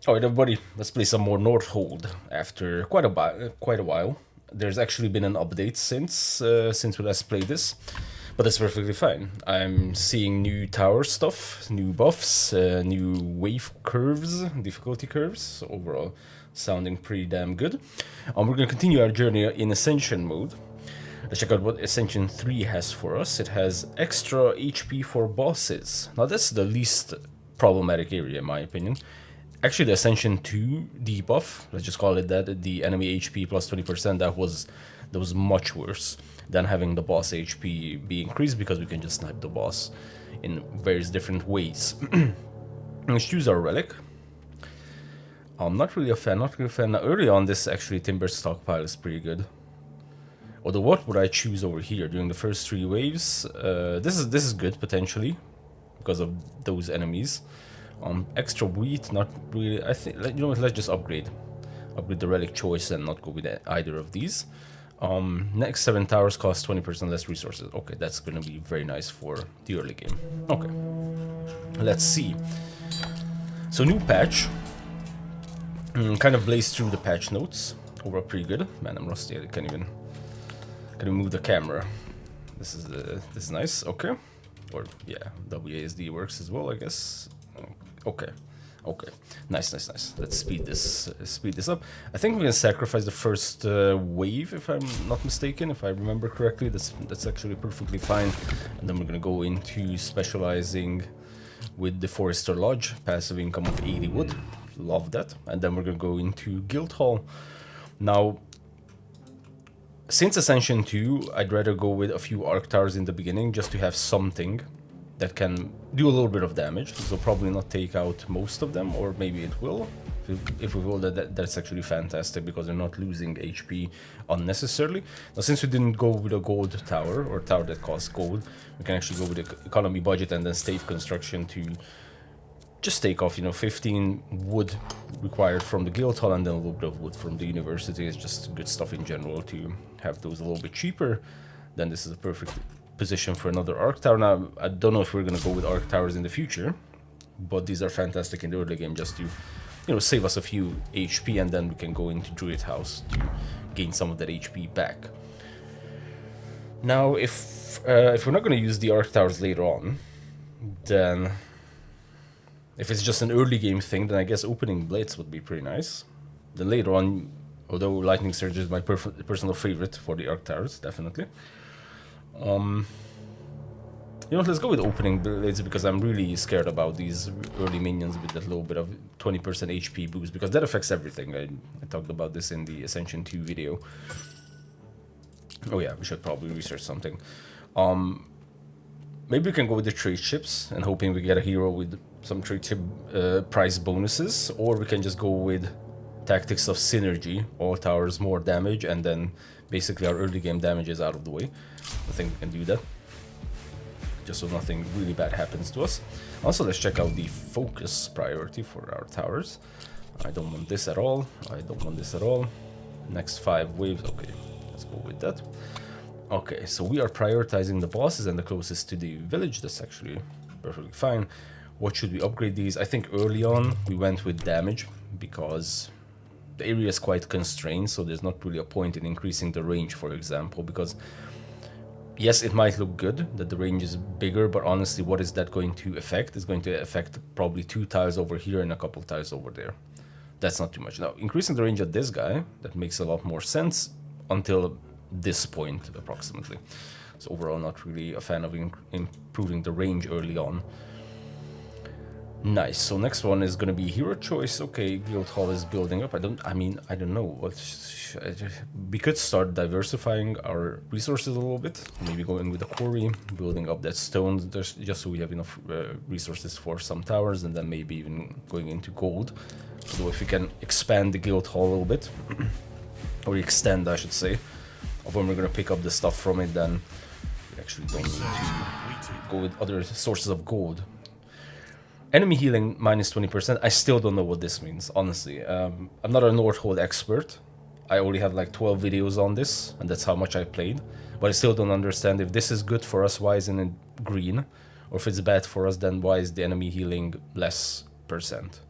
Alright everybody, let's play some more Nordhold after quite a while. There's actually been an update since we last played this, but that's perfectly fine. I'm seeing new tower stuff, new buffs, new wave curves, difficulty curves, so overall sounding pretty damn good. We're gonna continue our journey in Ascension mode. Let's check out what Ascension 3 has for us. It has extra HP for bosses. Now that's the least problematic area in my opinion. Actually, the Ascension 2 debuff, let's just call it that, the enemy HP plus 20%, that was much worse than having the boss HP be increased because we can just snipe the boss in various different ways. Let's choose our relic. I'm not really a fan. Now, early on, this actually Timber Stockpile is pretty good. Although, what would I choose over here during the first 3 waves? This is good potentially because of those enemies. Extra wheat, not really. I think, you know what, let's just upgrade the relic choice and not go with either of these. Next 7 towers cost 20% less resources. Okay, that's gonna be very nice for the early game. Okay, let's see. So new patch, kind of blazed through the patch notes. Overall pretty good. Man, I'm rusty. I can't even move the camera. This is nice. Okay, or yeah, WASD works as well, I guess. Okay, nice. Let's speed this up. I think we can sacrifice the first wave, if I'm not mistaken, if I remember correctly. That's actually perfectly fine. And then we're gonna go into specializing with the Forester Lodge, passive income of 80 wood. Love that. And then we're gonna go into Guildhall. Now, since Ascension 2, I'd rather go with a few Arc Towers in the beginning just to have something that can do a little bit of damage. So probably not take out most of them, or maybe it will. If we will, that's actually fantastic because they're not losing HP unnecessarily. Now, since we didn't go with a gold tower, or tower that costs gold, we can actually go with the economy budget and then stave construction to just take off, 15 wood required from the Guildhall and then a little bit of wood from the university. It's just good stuff in general to have those a little bit cheaper. Then this is a perfect position for another Arc Tower. Now, I don't know if we're going to go with Arc Towers in the future, but these are fantastic in the early game just to, save us a few HP, and then we can go into Druid House to gain some of that HP back. Now, if we're not going to use the Arc Towers later on, then if it's just an early game thing, then I guess opening Blades would be pretty nice. Then later on, although Lightning Surge is my personal favorite for the Arc Towers, definitely. Let's go with opening blades because I'm really scared about these early minions with that little bit of 20% HP boost, because that affects everything. I talked about this in the Ascension 2 video. Oh yeah, we should probably research something. Maybe we can go with the trade ships and hoping we get a hero with some trade ship price bonuses, or we can just go with tactics of synergy, all towers more damage, and then basically our early game damage is out of the way. I think we can do that, just so nothing really bad happens to us. Also, let's check out the focus priority for our towers. I don't want this at all. Next 5 waves. Okay, let's go with that. Okay, so we are prioritizing the bosses and the closest to the village. That's actually perfectly fine. What should we upgrade these? I think early on we went with damage because the area is quite constrained, so there's not really a point in increasing the range, for example, because yes, it might look good that the range is bigger, but honestly, what is that going to affect? It's going to affect probably 2 tiles over here and a couple tiles over there. That's not too much. Now, increasing the range at this guy, that makes a lot more sense until this point, approximately. So overall, not really a fan of improving the range early on. Nice. So next one is going to be hero choice. Okay, Guildhall is building up. I don't know. We could start diversifying our resources a little bit. Maybe going with a quarry, building up that stone, just so we have enough resources for some towers, and then maybe even going into gold. So if we can expand the Guildhall a little bit, or extend, I should say, of when we're going to pick up the stuff from it, then we actually don't need to go with other sources of gold. Enemy healing minus 20%. I still don't know what this means, honestly. I'm not a Nordhold expert. I only have like 12 videos on this, and that's how much I played. But I still don't understand if this is good for us, why isn't it green? Or if it's bad for us, then why is the enemy healing less %?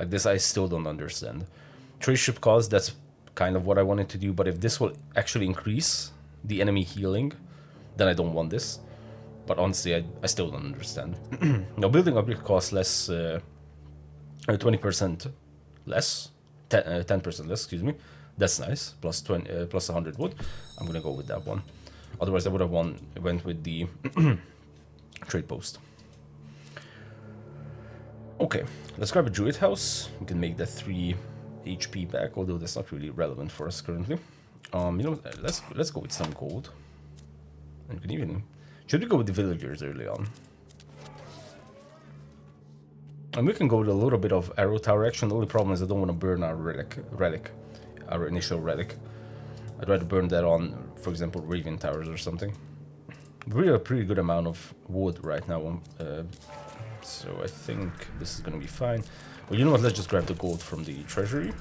Like this, I still don't understand. Trade ship cost, that's kind of what I wanted to do, but if this will actually increase the enemy healing, then I don't want this. But honestly, I still don't understand. Now, building upgrade costs less, 20% less, 10% less, excuse me. That's nice, plus 20, plus 100 wood. I'm gonna go with that one. Otherwise, I would have went with the trade post. Okay, let's grab a druid house. We can make that 3 HP back, although that's not really relevant for us currently. You know, let's go with some gold. And we can even... Should we go with the villagers early on? And we can go with a little bit of arrow tower action. The only problem is I don't want to burn our relic, our initial relic. I'd rather burn that on, for example, Raven Towers or something. We have a pretty good amount of wood right now, so I think this is going to be fine. Well, you know what, let's just grab the gold from the treasury.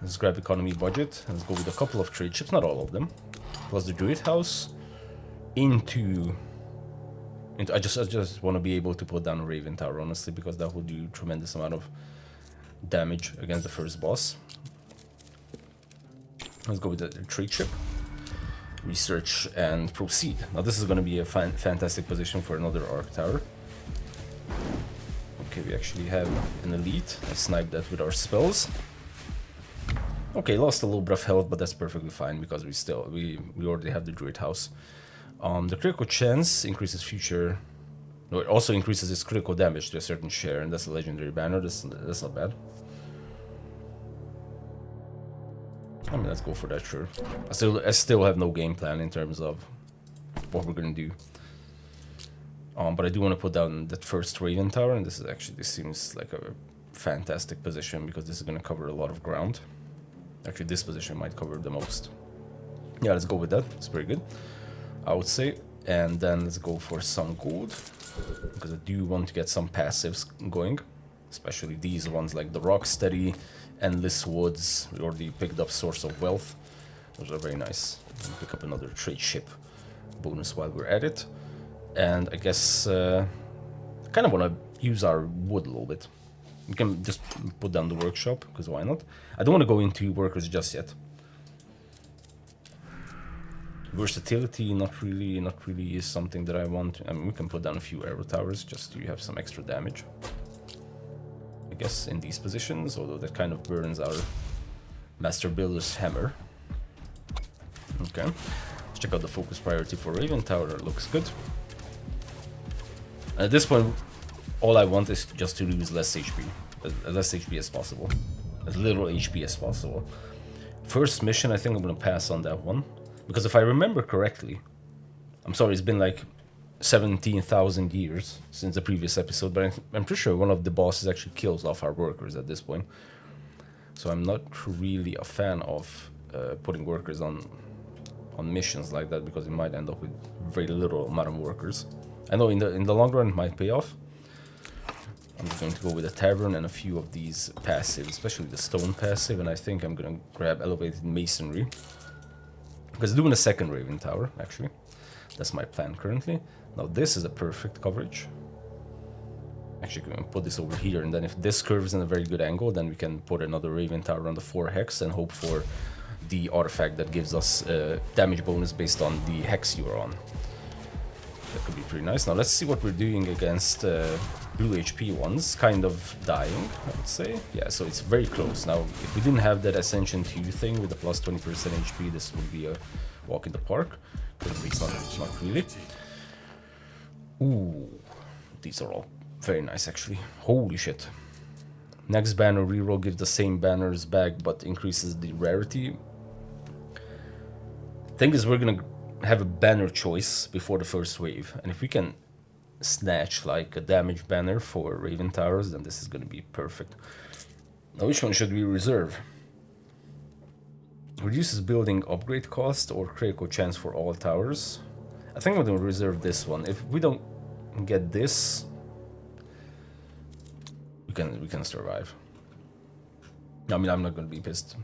Let's grab economy budget, and let's go with a couple of trade ships, not all of them. Plus the druid house, into I just want to be able to put down a Raven Tower, honestly, because that will do tremendous amount of damage against the first boss. Let's go with the trade ship. Research and proceed. Now this is going to be a fantastic position for another arc tower. Okay, we actually have an elite. I sniped that with our spells. Okay, lost a little bit of health, but that's perfectly fine because we already have the druid house. The critical chance increases future... No, it also increases its critical damage to a certain share, and that's a legendary banner. That's not bad. I mean, let's go for that, sure. I still have no game plan in terms of what we're gonna do. But I do want to put down that first Raven Tower, and this seems like a fantastic position because this is gonna cover a lot of ground. Actually, this position might cover the most. Yeah, let's go with that. It's pretty good, I would say. And then let's go for some gold, because I do want to get some passives going, especially these ones like the Rocksteady, Endless Woods. We already picked up Source of Wealth. Those are very nice. Pick up another trade ship bonus while we're at it. And I guess I kind of want to use our wood a little bit. We can just put down the workshop, because why not? I don't want to go into workers just yet. Versatility, not really is something that I want. I mean, we can put down a few arrow towers just to have some extra damage, I guess, in these positions, although that kind of burns our Master Builder's hammer. Okay, let's check out the focus priority for Raven Tower. Looks good. At this point, all I want is just to lose less HP, as less HP as possible, as little HP as possible. First mission, I think I'm gonna pass on that one. Because if I remember correctly, I'm sorry, it's been like 17,000 years since the previous episode, but I'm pretty sure one of the bosses actually kills off our workers at this point. So I'm not really a fan of putting workers on missions like that, because it might end up with very little amount of workers. I know in the long run it might pay off. I'm just going to go with a tavern and a few of these passives, especially the stone passive, and I think I'm going to grab elevated masonry. Because doing a second Raven Tower, actually. That's my plan currently. Now this is a perfect coverage. Actually, we can put this over here, and then if this curves in a very good angle, then we can put another Raven Tower on the 4 hex and hope for the artifact that gives us damage bonus based on the hex you are on. That could be pretty nice. Now let's see what we're doing against blue HP ones. Kind of dying, I would say. Yeah, so it's very close. Now, if we didn't have that Ascension 2 thing with the plus 20% HP, this would be a walk in the park. But at least not really. Ooh, these are all very nice, actually. Holy shit. Next banner reroll gives the same banners back, but increases the rarity. Thing is, we're gonna have a banner choice before the first wave, and if we can snatch like a damage banner for Raven Towers, then this is going to be perfect. Now, which one should we reserve? Reduces building upgrade cost or critical chance for all towers. I think I'm going to reserve this one. If we don't get this, we can survive. I mean, I'm not going to be pissed.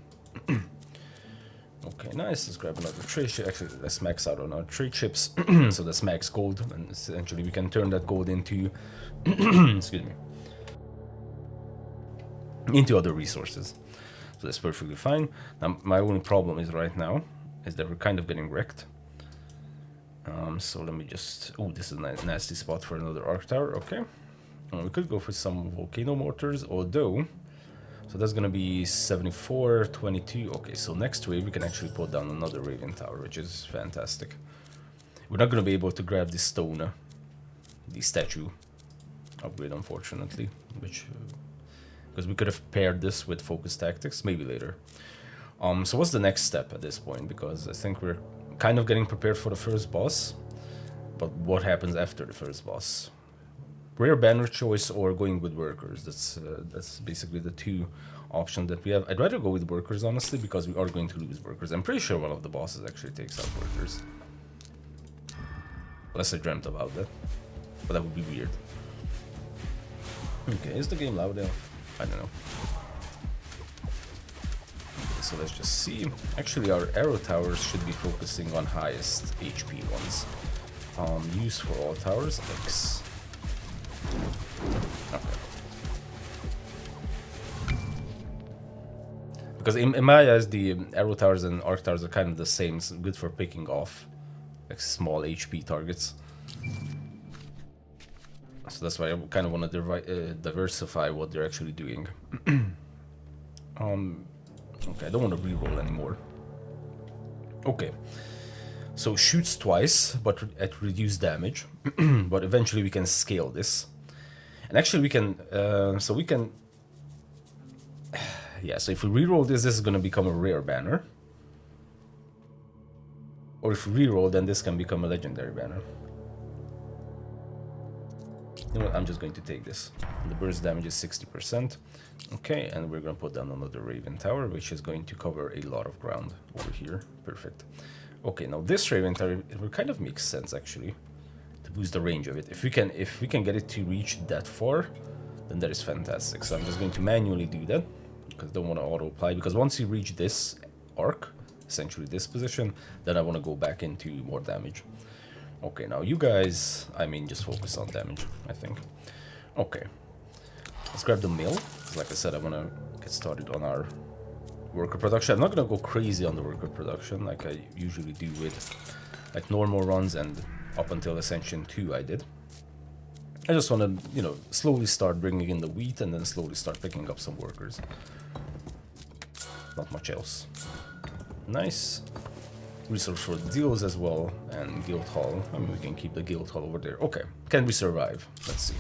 Okay, nice. Let's grab another trade ship. Actually, let's max out on our trade ships. So that's max gold, and essentially we can turn that gold into excuse me, into other resources. So that's perfectly fine. Now, my only problem is right now is that we're kind of getting wrecked. So let me just... Oh, this is a nasty spot for another arc tower. Okay. We could go for some volcano mortars, although... So that's going to be 74, 22. Okay, so next wave we can actually put down another Raven Tower, which is fantastic. We're not going to be able to grab this stone, the statue upgrade, unfortunately, which... because we could have paired this with focus tactics, maybe later. So what's the next step at this point? Because I think we're kind of getting prepared for the first boss. But what happens after the first boss? Rare banner choice or going with workers. That's basically the two options that we have. I'd rather go with workers, honestly, because we are going to lose workers. I'm pretty sure one of the bosses actually takes out workers. Unless I dreamt about that. But that would be weird. Okay, is the game loud enough? I don't know. Okay, so let's just see. Actually, our arrow towers should be focusing on highest HP ones. Use for all towers, X. Okay. Because in my eyes, the arrow towers and arc towers are kind of the same. It's good for picking off like small HP targets. So that's why I kind of want to diversify what they're actually doing. Okay, I don't want to reroll anymore. Okay. So shoots twice, but at reduced damage. But eventually we can scale this. And actually we can... so we can... Yeah, so if we reroll this, this is going to become a rare banner. Or if we reroll, then this can become a legendary banner. You know what, I'm just going to take this. The burst damage is 60%. Okay, and we're going to put down another Raven Tower, which is going to cover a lot of ground over here. Perfect. Okay, now this Raven Tower, it will kind of make sense, actually, to boost the range of it. If we can get it to reach that far, then that is fantastic. So I'm just going to manually do that, because I don't want to auto-apply, because once you reach this arc, essentially this position, then I want to go back into more damage. Okay, now you guys, I mean, just focus on damage, I think. Okay, let's grab the mill, because like I said, I want to get started on our worker production. I'm not going to go crazy on the worker production like I usually do with like normal runs, and up until Ascension 2 I did. I just want to, you know, slowly start bringing in the wheat and then slowly start picking up some workers. Not much else. Nice. Resource for the deals as well, and guild hall. I mean, we can keep the guild hall over there. Okay, can we survive? Let's see.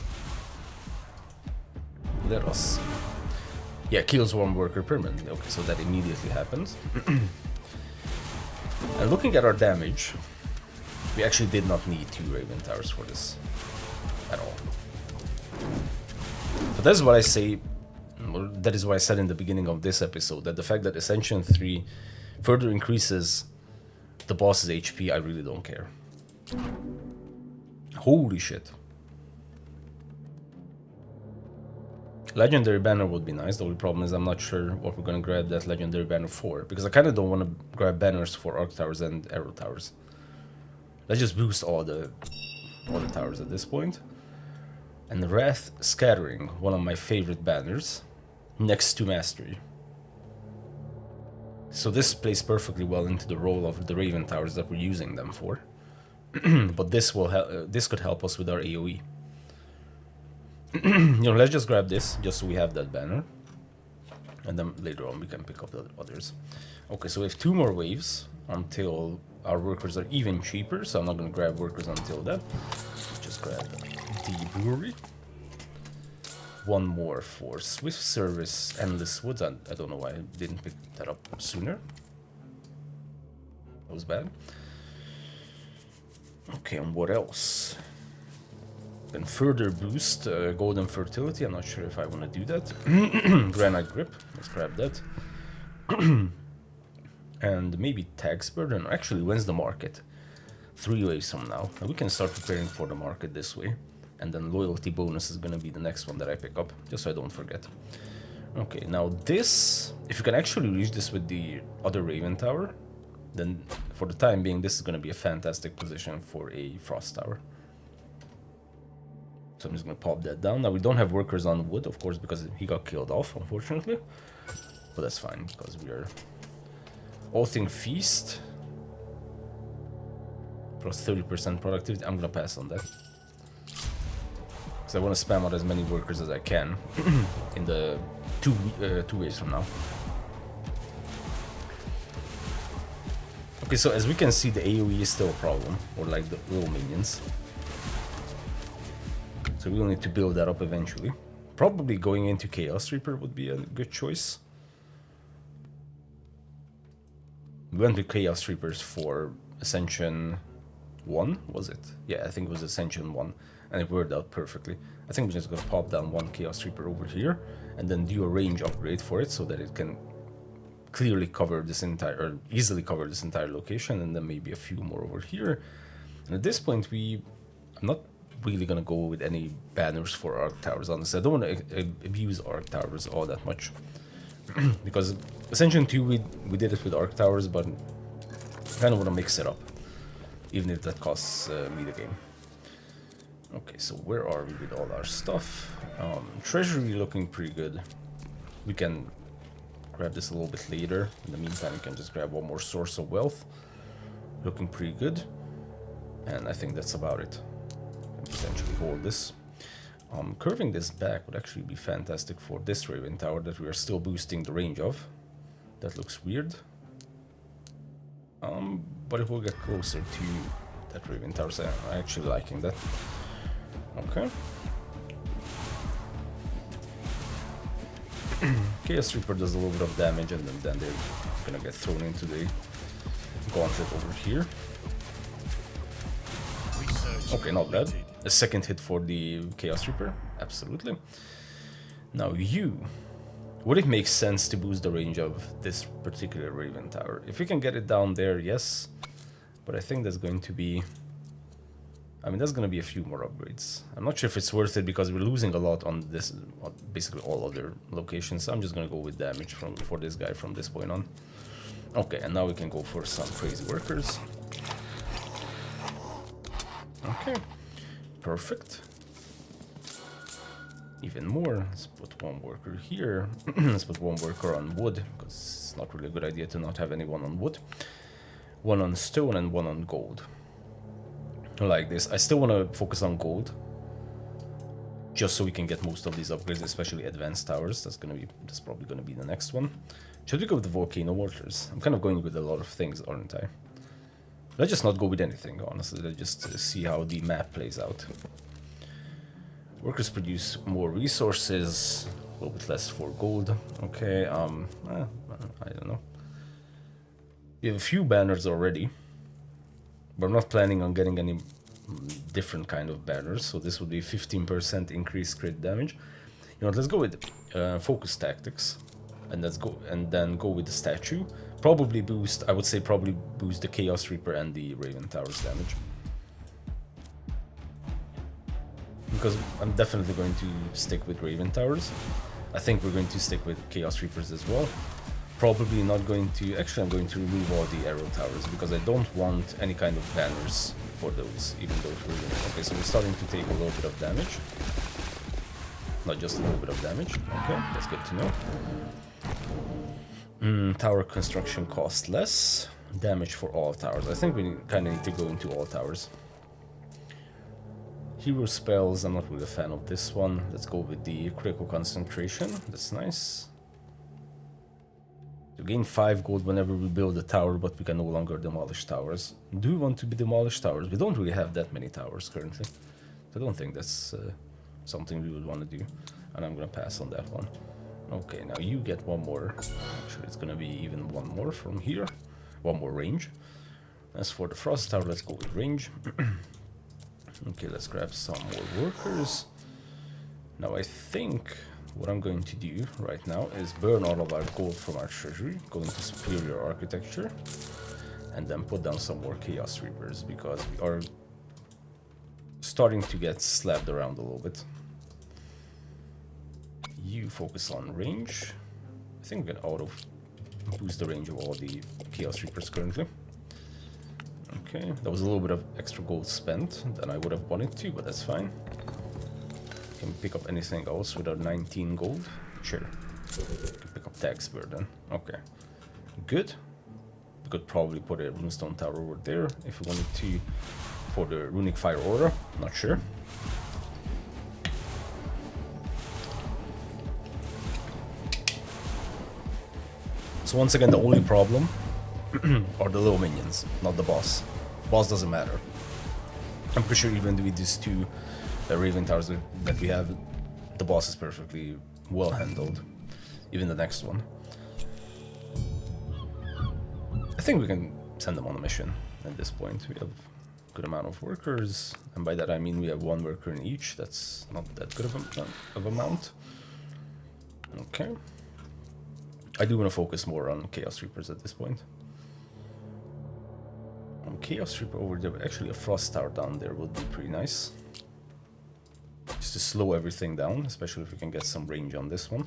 Let us see. Yeah, kills one worker permanently. Okay, so that immediately happens. And looking at our damage, we actually did not need 2 Raven Towers for this at all. But that's what I say, or that is what I said in the beginning of this episode, that the fact that Ascension 3 further increases the boss's HP, I really don't care. Holy shit. Legendary banner would be nice. The only problem is I'm not sure what we're gonna grab that legendary banner for, because I kind of don't want to grab banners for arc towers and arrow towers. Let's just boost all the towers at this point. And Wrath Scattering, one of my favorite banners, next to Mastery. So this plays perfectly well into the role of the Raven Towers that we're using them for. But this will this could help us with our AoE. You know, let's just grab this, just so we have that banner. And then later on we can pick up the others. Okay, so we have 2 more waves until our workers are even cheaper, so I'm not going to grab workers until that. Just grab the brewery. 1 more for Swift Service, Endless Woods. I don't know why I didn't pick that up sooner. That was bad. Okay, and what else? Then further boost Golden Fertility. I'm not sure if I want to do that. Granite Grip. Let's grab that. And maybe Tax Burden. Actually, when's the market? 3 waves from now. And we can start preparing for the market this way. And then Loyalty Bonus is going to be the next one that I pick up, just so I don't forget. Okay, now this, if you can actually reach this with the other Raven Tower, then for the time being, this is going to be a fantastic position for a Frost Tower. So I'm just gonna pop that down. Now we don't have workers on wood, of course, because he got killed off, unfortunately. But that's fine, because we are all thing feast. Plus 30% productivity. I'm gonna pass on that. Because I want to spam out as many workers as I can in the two waves from now. Okay, so as we can see, the AoE is still a problem, or like the little minions. So we'll need to build that up eventually. Probably going into Chaos Reaper would be a good choice. We went with Chaos Reapers for Ascension 1, was it? Yeah, I think it was Ascension 1, and it worked out perfectly. I think we're just gonna pop down one Chaos Reaper over here, and then do a range upgrade for it so that it can clearly cover this entire, or easily cover this entire location, and then maybe a few more over here. And at this point, I'm not really gonna go with any banners for Arc Towers, honestly. I don't want to abuse Arc Towers all that much. Because Ascension 2, we did it with Arc Towers, but I kind of want to mix it up, even if that costs me the game. Okay, so where are we with all our stuff? Treasury looking pretty good. We can grab this a little bit later. In the meantime, we can just grab one more source of wealth. Looking pretty good. And I think that's about it. And potentially hold this. Curving this back would actually be fantastic for this Raven Tower that we are still boosting the range of. That looks weird. But it will get closer to that Raven Tower, so I'm actually liking that. Okay. Chaos Reaper does a little bit of damage, and then they're gonna get thrown into the gauntlet over here. Okay, not bad. A second hit for the Chaos Reaper, absolutely. Now would it make sense to boost the range of this particular Raven Tower? If we can get it down there, yes. But I think that's going to be... I mean, there's going to be a few more upgrades. I'm not sure if it's worth it because we're losing a lot on this, on basically all other locations. So I'm just going to go with damage for this guy from this point on. Okay, and now we can go for some crazy workers. Okay, perfect. Even more. Let's put one worker here. Let's put one worker on wood, because it's not really a good idea to not have anyone on wood. One on stone and one on gold. Like this. I still want to focus on gold, just so we can get most of these upgrades, especially advanced towers. That's probably gonna be the next one. Should we go with the volcano waters? I'm kind of going with a lot of things, aren't I? Let's just not go with anything, honestly. Let's just see how the map plays out. Workers produce more resources, a little bit less for gold. Okay, I don't know. We have a few banners already, but I'm not planning on getting any different kind of banners. So this would be 15% increased crit damage. You know what, let's go with focus tactics, and then go with the statue. Probably boost, I would say probably boost the Chaos Reaper and the Raven Tower's damage. Because I'm definitely going to stick with Raven Towers. I think we're going to stick with Chaos Reapers as well. Probably not going to... Actually, I'm going to remove all the Arrow Towers, because I don't want any kind of banners for those, even though it's really... Okay, so we're starting to take a little bit of damage. Not just a little bit of damage. Okay, that's good to know. Tower construction costs less. Damage for all towers. I think we kind of need to go into all towers. Hero spells, I'm not really a fan of this one. Let's go with the critical concentration. That's nice. To gain 5 gold whenever we build a tower, but we can no longer demolish towers. Do we want to be demolish towers? We don't really have that many towers currently. So I don't think that's something we would want to do. And I'm going to pass on that one. Okay, now you get one more. Actually, it's going to be even one more from here. One more range. As for the Frost Tower, let's go with range. Okay, let's grab some more workers. Now I think what I'm going to do right now is burn all of our gold from our treasury, go into superior architecture, and then put down some more Chaos Reapers, because we are starting to get slapped around a little bit. You focus on range. I think we can auto boost the range of all the Chaos Reapers currently. Okay, that was a little bit of extra gold spent than I would have wanted to, but that's fine. Can we pick up anything else with our 19 gold? Sure. We can pick up tax burden. Okay. Good. We could probably put a runestone tower over there if we wanted to for the runic fire aura. Not sure. So once again, the only problem are the little minions, not the boss. Boss doesn't matter. I'm pretty sure even with these two Raven Towers that we have, the boss is perfectly well handled. Even the next one. I think we can send them on a mission at this point. We have a good amount of workers, and by that I mean we have one worker in each. That's not that good of amount. Okay. I do want to focus more on Chaos Reapers at this point. Chaos Reaper over there, but actually a Frost Tower down there would be pretty nice. Just to slow everything down, especially if we can get some range on this one.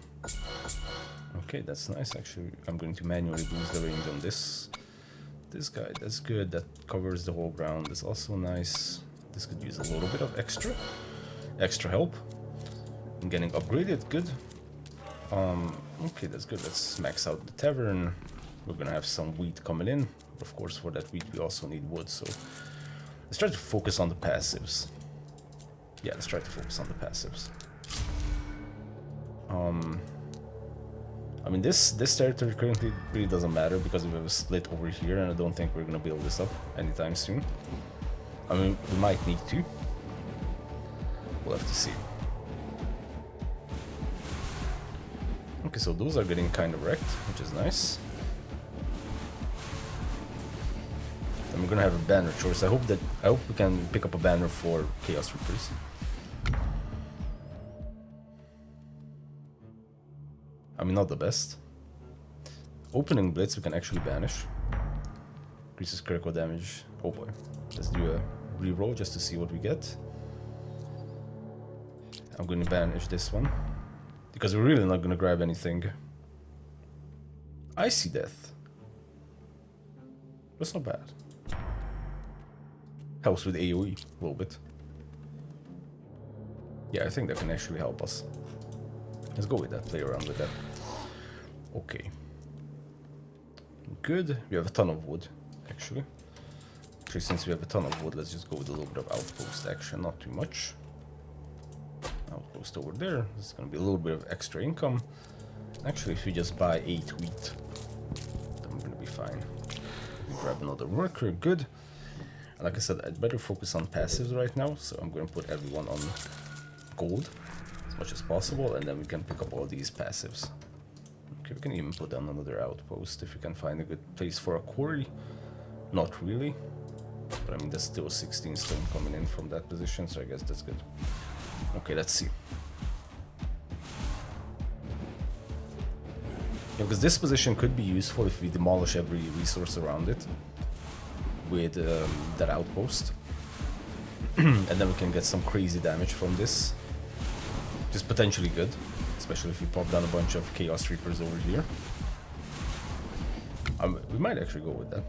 Okay, that's nice. Actually, I'm going to manually boost the range on this guy. That's good. That covers the whole ground. That's also nice. This could use a little bit of extra help. I'm getting upgraded. Good. Okay, that's good. Let's max out the tavern. We're gonna have some wheat coming in. Of course, for that wheat we also need wood, so let's try to focus on the passives. Yeah, let's try to focus on the passives. I mean, this territory currently really doesn't matter because we have a split over here, and I don't think we're gonna build this up anytime soon. I mean, we might need to. We'll have to see. Okay, so those are getting kind of wrecked, which is nice. And we're gonna have a banner choice. I hope we can pick up a banner for Chaos Reapers. I mean, not the best. Opening Blitz we can actually banish. Increases critical damage. Oh boy. Let's do a reroll just to see what we get. I'm going to banish this one. Because we're really not going to grab anything. Icy Death. That's not bad. Helps with AoE a little bit. Yeah, I think that can actually help us. Let's go with that, play around with that. Okay. Good. We have a ton of wood, actually. Actually, since we have a ton of wood, let's just go with a little bit of outpost action, not too much. Outpost over there. This is going to be a little bit of extra income. Actually, if we just buy 8 wheat, then we're going to be fine. We grab another worker, good. And like I said, I'd better focus on passives right now, so I'm going to put everyone on gold as much as possible, and then we can pick up all these passives. Okay, we can even put down another outpost if we can find a good place for a quarry. Not really, but I mean, there's still 16 stone coming in from that position, so I guess that's good. Okay, let's see. Yeah, because this position could be useful if we demolish every resource around it with that outpost. And then we can get some crazy damage from this. Just potentially good, especially if we pop down a bunch of Chaos Reapers over here. We might actually go with that.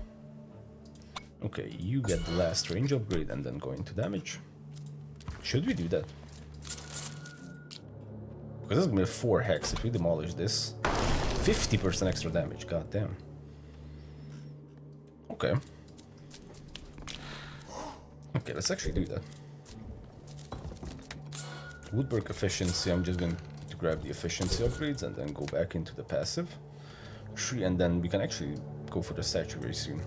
Okay, you get the last range upgrade and then go into damage. Should we do that? Because this is gonna be 4 hex if we demolish this. 50% extra damage, god damn. Okay. Okay, let's actually do that. Woodwork efficiency, I'm just going to grab the efficiency upgrades and then go back into the passive tree, and then we can actually go for the statue very soon.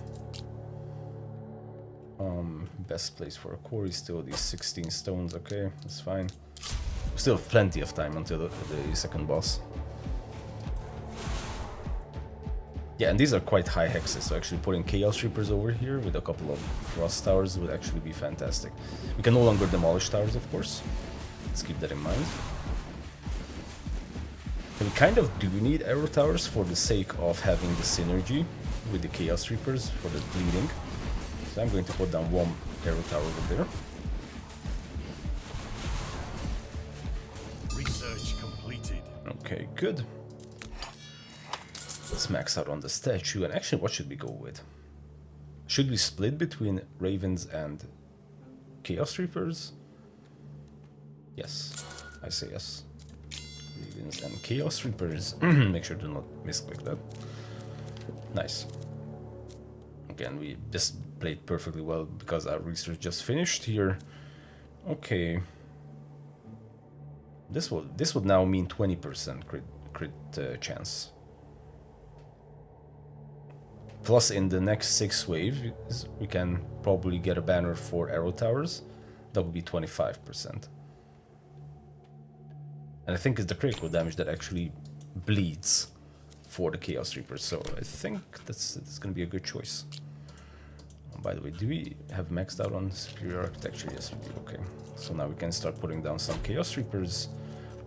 Best place for a quarry, still these 16 stones, okay, that's fine. We still have plenty of time until the second boss. Yeah, and these are quite high hexes, so actually putting Chaos Reapers over here with a couple of Frost Towers would actually be fantastic. We can no longer demolish towers, of course. Let's keep that in mind. And we kind of do need arrow towers for the sake of having the synergy with the Chaos Reapers for the bleeding. So I'm going to put down 1 arrow tower over there. Research completed. Okay, good. Let's max out on the statue, and actually what should we go with? Should we split between Ravens and Chaos Reapers? Yes. I say yes. Ravens and Chaos Reapers. Make sure to not misclick that. Nice. Again, we just played perfectly well because our research just finished here. Okay. This would now mean 20% crit chance. Plus, in the next 6 waves, we can probably get a banner for arrow towers. That would be 25%. And I think it's the critical damage that actually bleeds for the Chaos Reapers. So I think that's going to be a good choice. Oh, by the way, do we have maxed out on Superior Architecture? Yes, we do. Okay. So now we can start putting down some Chaos Reapers.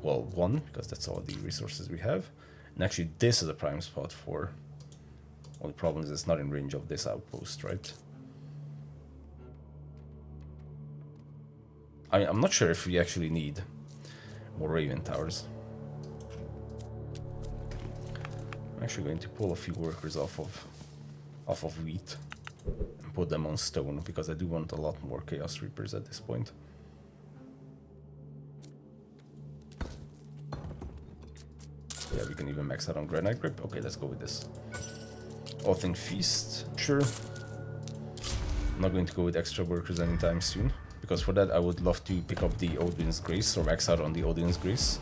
Well, 1, because that's all the resources we have. And actually, this is a prime spot for... Well, the problem is it's not in range of this outpost, right? I'm not sure if we actually need more Raven Towers. I'm actually going to pull a few workers off of wheat and put them on stone, because I do want a lot more Chaos Reapers at this point. Yeah, we can even max out on Granite Grip. Okay, let's go with this. Oathing Feast, sure. I'm not going to go with extra workers anytime soon, because for that I would love to pick up the Odin's Grace, or max out on the Odin's Grace.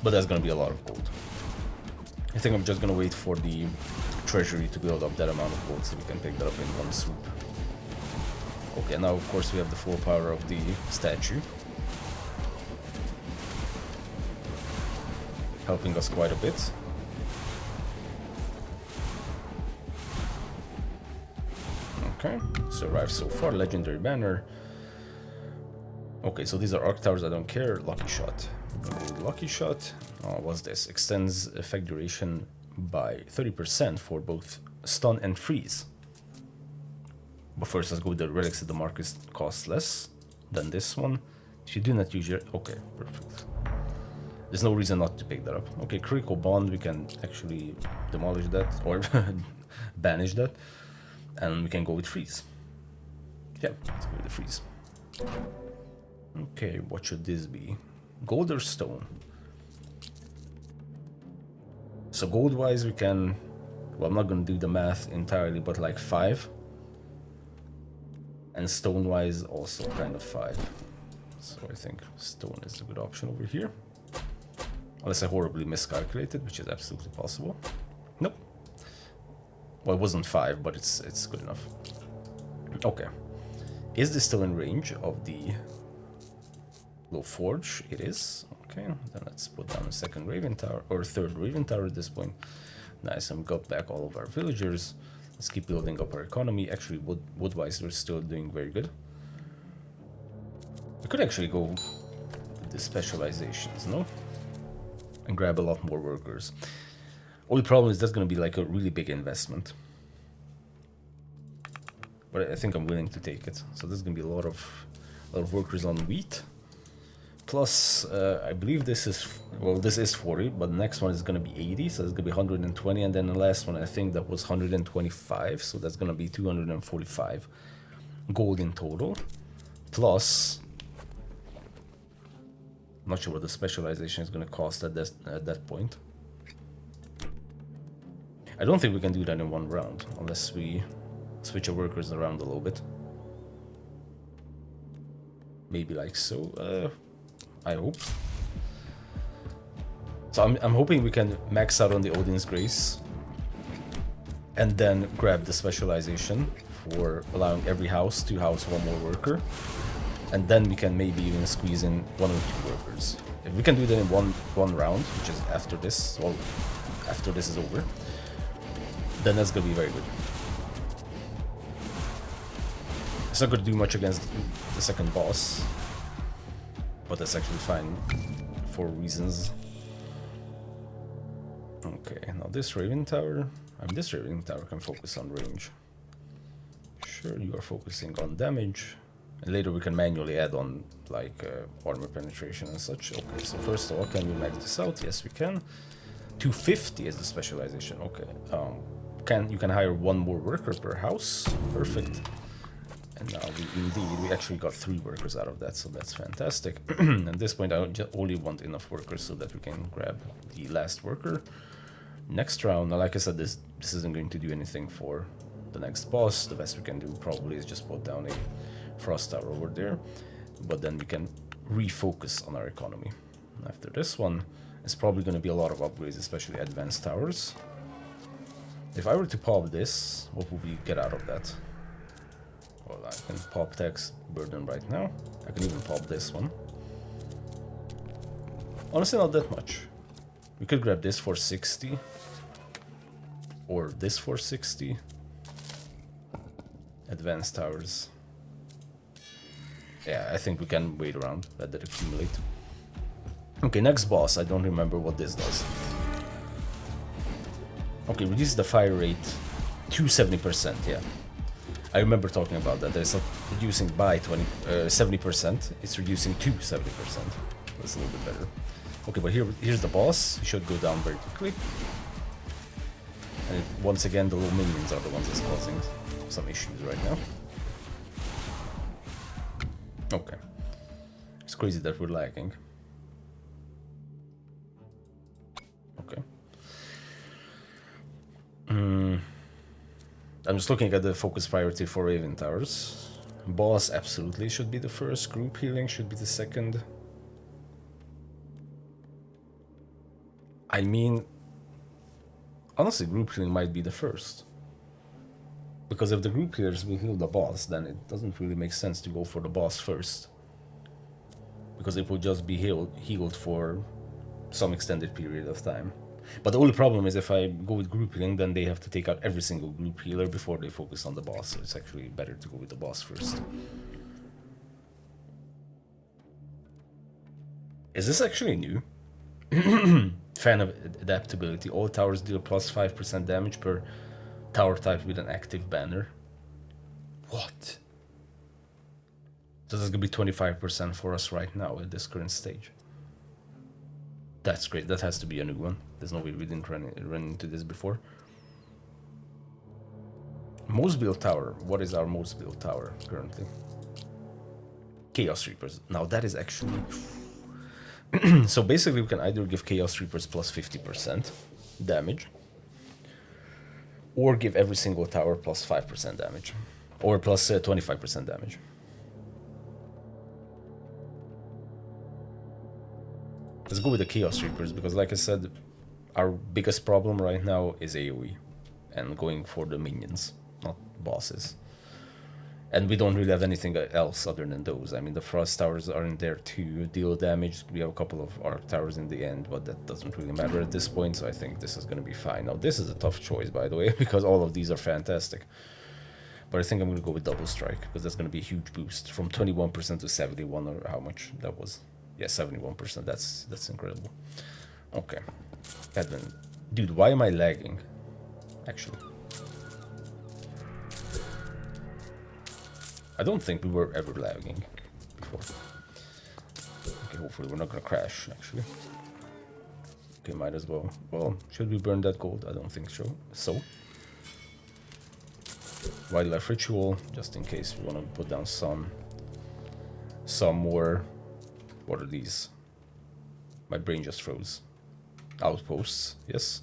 But that's gonna be a lot of gold. I think I'm just gonna wait for the treasury to build up that amount of gold so we can pick that up in one swoop. Okay, now of course we have the full power of the statue, helping us quite a bit. Okay, survived so far. Legendary banner. Okay, so these are arc towers. I don't care. Lucky shot. Lucky shot. What's this? Extends effect duration by 30% for both stun and freeze. But first, let's go with the relics that the market costs less than this one. If you do not use your... Okay, perfect. There's no reason not to pick that up. Okay, critical bond. We can actually demolish that or banish that. And we can go with freeze. Yeah, let's go with the freeze. Okay, what should this be? Gold or stone? So gold-wise we can... Well, I'm not going to do the math entirely, but like 5. And stone-wise also kind of 5. So I think stone is the good option over here. Unless I horribly miscalculated, which is absolutely possible. Nope. Well, it wasn't 5, but it's good enough. Okay. Is this still in range of the low forge? It is. Okay, then let's put down a second Raven Tower, or third Raven Tower at this point. Nice, and we got back all of our villagers. Let's keep building up our economy. Actually, wood-wise, we're still doing very good. We could actually go with the specializations, no? And grab a lot more workers. Only problem is that's going to be like a really big investment. But I think I'm willing to take it. So there's going to be a lot of workers on wheat. Plus, I believe this is, well, this is 40, but the next one is going to be 80, so it's going to be 120, and then the last one, I think that was 125, so that's going to be 245 gold in total. Plus, I'm not sure what the specialization is going to cost at that point. I don't think we can do that in one round, unless we switch our workers around a little bit. Maybe like so. I hope. So I'm hoping we can max out on the Odin's Grace and then grab the specialization for allowing every house to house one more worker, and then we can maybe even squeeze in 1 or 2 workers. If we can do that in one round, which is after this, well, after this is over, then that's gonna be very good. It's not gonna do much against the second boss, but that's actually fine for reasons. Okay, now this Raven Tower, this Raven Tower can focus on range. Sure, you are focusing on damage, and later we can manually add on like armor penetration and such. Okay, so first of all, can we max this out? Yes, we can. 250 is the specialization. Okay, you can hire 1 more worker per house. Perfect. And now we actually got 3 workers out of that, so that's fantastic. At this point, I only want enough workers so that we can grab the last worker. Next round, now like I said, this isn't going to do anything for the next boss. The best we can do probably is just put down a frost tower over there, but then we can refocus on our economy. After this one, it's probably going to be a lot of upgrades, especially advanced towers. If I were to pop this, what would we get out of that? Well, I can pop tax burden right now. I can even pop this one. Honestly, not that much. We could grab this for 60. Or this for 60. Advanced towers. Yeah, I think we can wait around, let that accumulate. Okay, next boss. I don't remember what this does. Okay, reduce the fire rate to 70%, yeah. I remember talking about that. It's not reducing by 70%, it's reducing to 70%. That's a little bit better. Okay, but here's the boss. He should go down very quickly. And once again, the little minions are the ones that's causing some issues right now. Okay. It's crazy that we're lagging. Okay. I'm just looking at the focus priority for Raven Towers. Boss absolutely should be the first. Group healing should be the second. I mean, honestly, group healing might be the first. Because if the group healers will heal the boss, then it doesn't really make sense to go for the boss first. Because it will just be healed for some extended period of time. But the only problem is if I go with group healing, then they have to take out every single group healer before they focus on the boss. So it's actually better to go with the boss first. Is this actually new? Fan of adaptability. All towers deal plus 5% damage per tower type with an active banner. What? So that's gonna be 25% for us right now at this current stage. That's great. That has to be a new one. There's no way we didn't run into this before. Most built tower. What is our most built tower currently? Chaos Reapers. Now that is actually... So basically we can either give Chaos Reapers plus 50% damage, or give every single tower plus 5% damage, or plus 25% damage. Let's go with the Chaos Reapers, because like I said, our biggest problem right now is AoE, and going for the minions, not bosses. And we don't really have anything else other than those. I mean, the Frost Towers are in there too, deal damage. We have a couple of Arc Towers in the end, but that doesn't really matter at this point, so I think this is going to be fine. Now, this is a tough choice, by the way, because all of these are fantastic. But I think I'm going to go with Double Strike, because that's going to be a huge boost, from 21% to 71, or how much that was. Yeah, 71%, that's incredible. Okay. Advent. Dude, why am I lagging? Actually. I don't think we were ever lagging before. Okay, hopefully we're not gonna crash, actually. Okay, might as well. Well, should we burn that gold? I don't think so. Wildlife Ritual, just in case we want to put down some more... What are these? My brain just froze. Outposts, yes.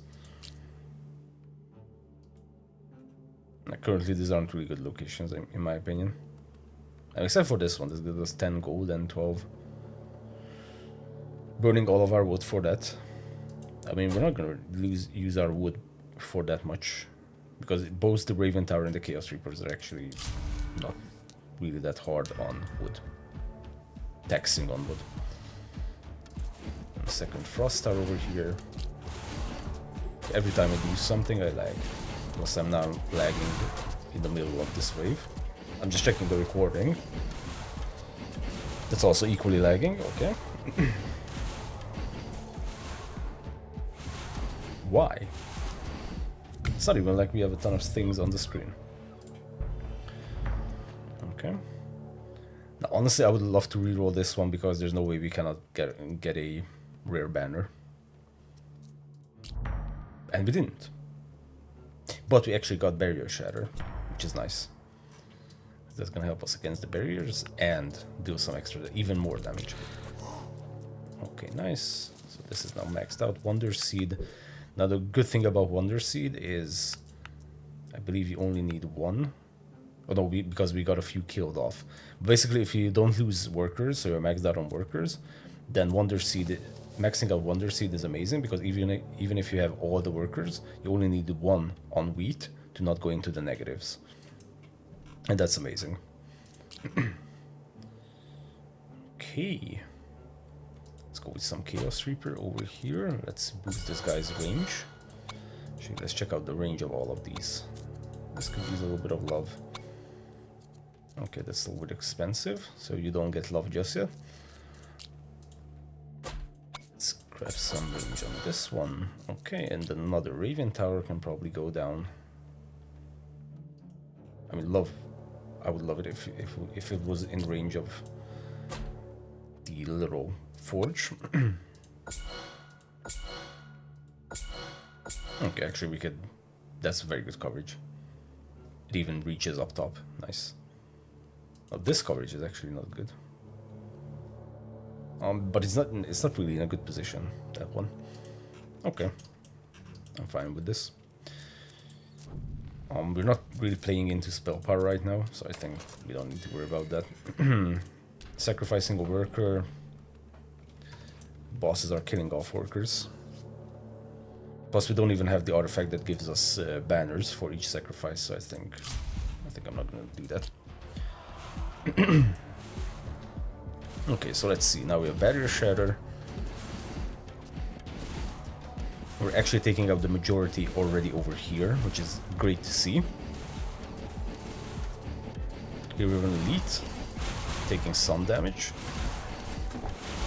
Currently, these aren't really good locations, in my opinion. Except for this one, this gives us 10 gold and 12. Burning all of our wood for that. I mean, we're not going to use our wood for that much, because both the Raven Tower and the Chaos Reapers are actually not really that hard on wood. Taxing on wood. And second Frost Tower over here. Every time I do something, I lag. Plus, I'm now lagging in the middle of this wave. I'm just checking the recording. That's also equally lagging, okay. Why? It's not even like we have a ton of things on the screen. Okay. Now, honestly, I would love to reroll this one, because there's no way we cannot get a rare banner. And we didn't. But we actually got Barrier Shatter, which is nice. That's gonna help us against the barriers and do some extra, even more damage. Okay, nice. So this is now maxed out. Wonder Seed. Now the good thing about Wonder Seed is, I believe you only need one. Oh no, because we got a few killed off. Basically, if you don't lose workers, so you're maxed out on workers, then Wonder Seed, maxing out Wonder Seed is amazing, because even if you have all the workers, you only need one on wheat to not go into the negatives. And that's amazing. Okay. Let's go with some Chaos Reaper over here. Let's boost this guy's range. Actually, let's check out the range of all of these. This could use a little bit of love. Okay, that's a little bit expensive, so you don't get love just yet. Let's grab some range on this one. Okay, and then another Raven Tower can probably go down. I mean, love. I would love it if it was in range of the little forge. Okay, actually we could. That's very good coverage. It even reaches up top. Nice. Now this coverage is actually not good. But it's not really in a good position, that one. Okay, I'm fine with this. We're not really playing into spell power right now, so I think we don't need to worry about that. Sacrificing a worker. Bosses are killing off workers. Plus we don't even have the artifact that gives us banners for each sacrifice, so I think I'm not gonna do that. Okay, so let's see. Now we have Barrier Shatter. We're actually taking out the majority already over here, which is great to see. Here we have an Elite, taking some damage.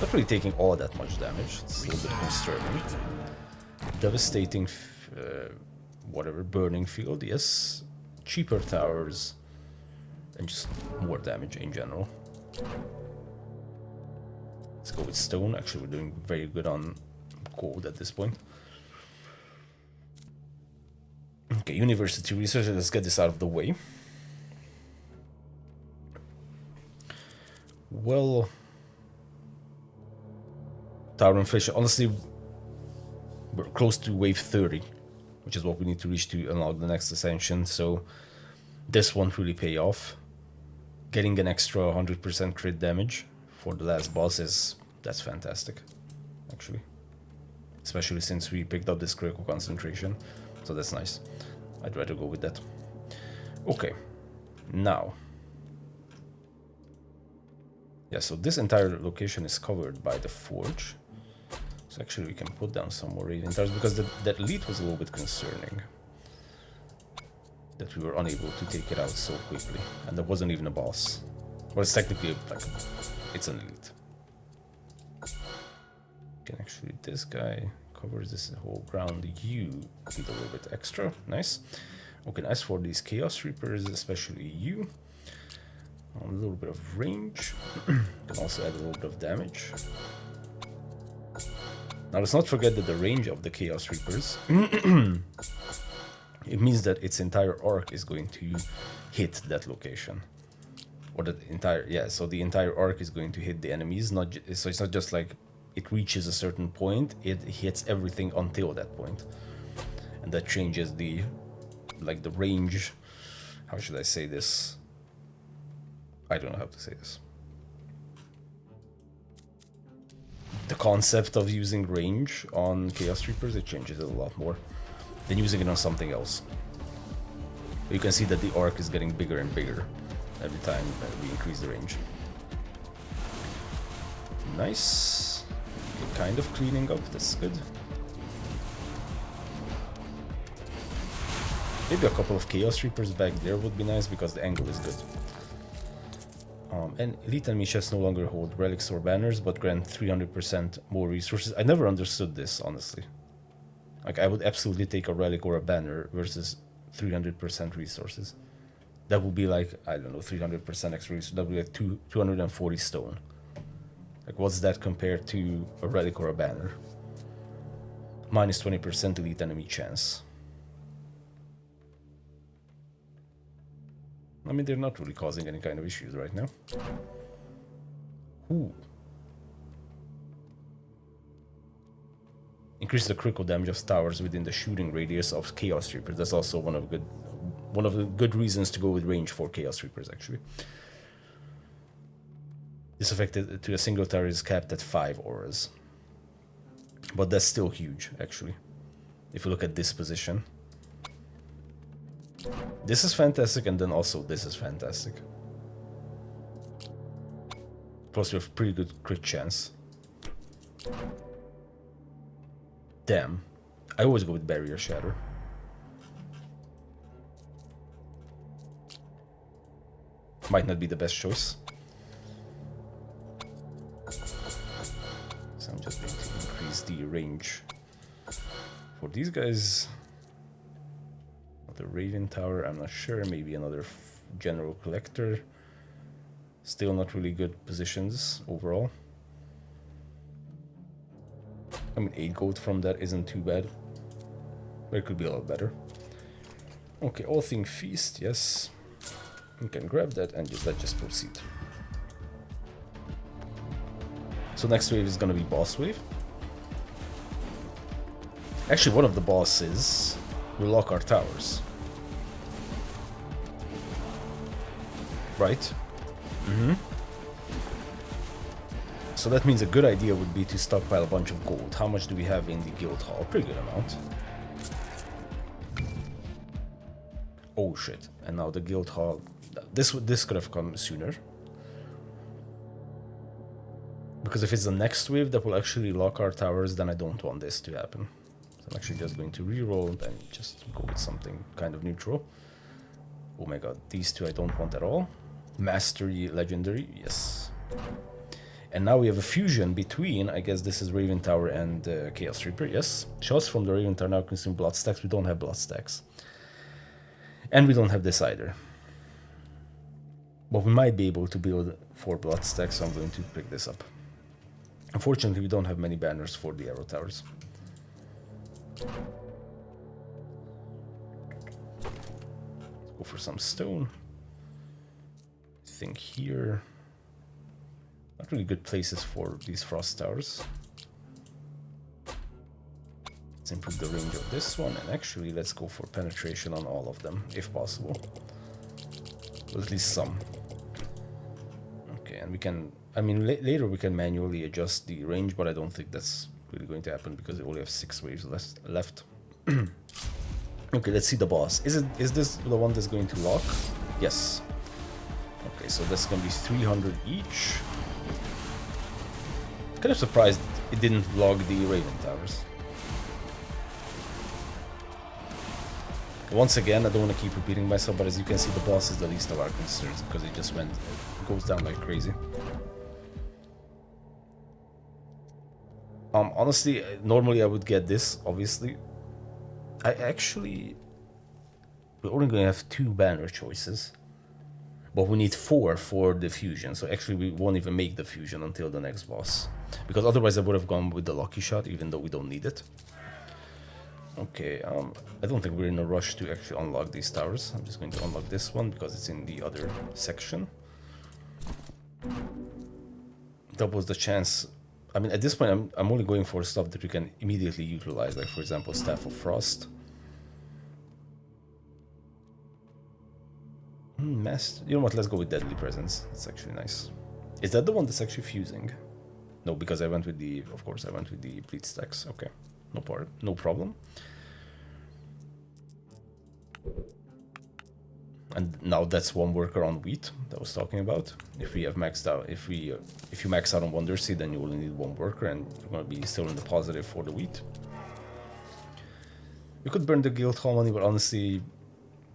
Not really taking all that much damage, it's a little bit concerning. Devastating, whatever, Burning Field, yes. Cheaper towers, and just more damage in general. Let's go with stone. Actually, we're doing very good on gold at this point. Okay, university research. Let's get this out of the way. Well, tower inflation. Honestly, we're close to wave 30, which is what we need to reach to unlock the next Ascension. So this won't really pay off. Getting an extra 100% crit damage for the last boss that's fantastic, actually. Especially since we picked up this critical concentration, so that's nice. I'd rather go with that. Okay, now. Yeah, so this entire location is covered by the forge. So actually we can put down some more Raven Towers, because that Elite was a little bit concerning. That we were unable to take it out so quickly. And there wasn't even a boss. Well, it's technically like, it's an Elite. Can actually, this guy covers this whole ground. You need a little bit extra. Nice. Okay, nice for these Chaos Reapers, especially you. A little bit of range. Can also add a little bit of damage. Now let's not forget that the range of the Chaos Reapers, it means that its entire arc is going to hit that location. Or the entire, yeah, so the entire arc is going to hit the enemies, so it's not just like it reaches a certain point, it hits everything until that point. And that changes the range, how should I say this? I don't know how to say this. The concept of using range on Chaos Reapers, it changes it a lot more than using it on something else. You can see that the arc is getting bigger and bigger every time we increase the range. Nice. Kind of cleaning up, that's good. Maybe a couple of Chaos Reapers back there would be nice, because the angle is good. And Elite enemy chests no longer hold relics or banners, but grant 300% more resources. I never understood this, honestly. Like, I would absolutely take a relic or a banner versus 300% resources. That would be like, I don't know, 300% extra resources. That would be like 240 stone. Like, what's that compared to a relic or a banner? Minus 20% elite enemy chance. mean, they're not really causing any kind of issues right now. Ooh. Increase the critical damage of towers within the shooting radius of Chaos Reapers. That's also one of the good reasons to go with range for Chaos Reapers, actually. This effect to a single tower is capped at 5 auras. But that's still huge, actually. If you look at this position. This is fantastic, and then also this is fantastic. Plus we have pretty good crit chance. Damn. I always go with Barrier Shatter. Might not be the best choice. So I'm just going to increase the range for these guys. The Raven Tower, I'm not sure. Maybe another General Collector. Still not really good positions overall. I mean, 8 gold from that isn't too bad. But it could be a lot better. Okay, All Thing Feast, yes. You can grab that and let's just proceed. So next wave is gonna be boss wave. Actually, one of the bosses will lock our towers. Right? So that means a good idea would be to stockpile a bunch of gold. How much do we have in the guild hall? Pretty good amount. Oh shit. And now the guild hall... This could have come sooner. Because if it's the next wave that will actually lock our towers, then I don't want this to happen. So I'm actually just going to reroll and just go with something kind of neutral. Oh my god, these two I don't want at all. Mastery Legendary, yes. And now we have a fusion between, I guess this is Raven Tower and Chaos Reaper, yes. Shots from the Raven Tower now consume blood stacks. We don't have blood stacks. And we don't have this either. But we might be able to build 4 blood stacks, so I'm going to pick this up. Unfortunately, we don't have many banners for the arrow towers. Let's go for some stone. I think here... Not really good places for these frost towers. Let's improve the range of this one, and actually let's go for penetration on all of them, if possible. Well, at least some. Okay, and we can... I mean, later we can manually adjust the range, but I don't think that's really going to happen because we only have 6 waves left. Okay, let's see the boss. Is this the one that's going to lock? Yes. Okay, so that's going to be 300 each. Kind of surprised it didn't log the Raven Towers. Once again, I don't want to keep repeating myself, but as you can see, the boss is the least of our concerns because it just goes down like crazy. Honestly, normally I would get this, obviously. We're only going to have 2 banner choices. But we need 4 for the fusion, so actually we won't even make the fusion until the next boss. Because otherwise I would have gone with the lucky shot, even though we don't need it. Okay, I don't think we're in a rush to actually unlock these towers. I'm just going to unlock this one because it's in the other section. Doubles the chance. I mean, at this point I'm only going for stuff that we can immediately utilize, like for example Staff of Frost. You know what, let's go with Deadly Presence. That's actually nice. Is that the one that's actually fusing? No, because I went with the... Of course, I went with the Bleed Stacks. Okay, no problem. And now that's 1 worker on wheat that I was talking about. If we have maxed out... If you max out on Wonder Seed, then you only need 1 worker, and you're going to be still in the positive for the wheat. You could burn the guild hall money, but honestly...